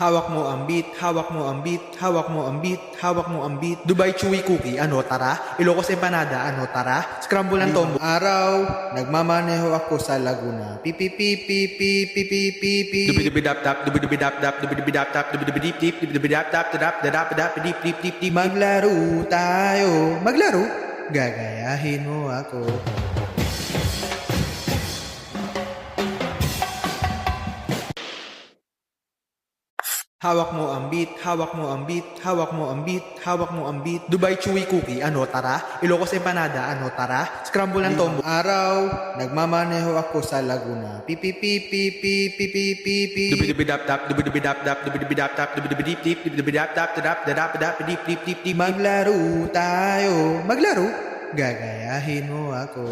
Hawak mo ang beat, hawak mo ang beat, hawak mo ang beat, hawak mo ang beat. Dubai Chewy Cookie, ano tara? Ilocos Empanada, ano tara? Scramble ng tombo. Araw, nagmamaneho ako sa Laguna. Pipi pipi pipi pipi pipi. Dubidubidap tap, dubidubidap tap, dubidubidap tap, dubidubidip tip, dubidubidap tap, tadap, dadap, dadap, dip, dip, dip, dip. Maglaro tayo. Maglaro? Gagayahin mo ako. Hawak mo ang beat, hawak mo ang beat, hawak mo ang beat, hawak mo ang beat. Dubai Chewy Cookie, ano tara? Ilocos Empanada, ano tara? Scramble ng tombo. Araw, nagmamaneho ako sa Laguna. Pipi pipi pipi pipi pipi. Dubidubidap tap, dubidubidap tap, dubidubidap tap, dubidubidip tip, dubidubidap tap, tadap, dadap, dadap, dip, dip, dip, dip. Maglaro tayo. Maglaro? Gagayahin mo ako.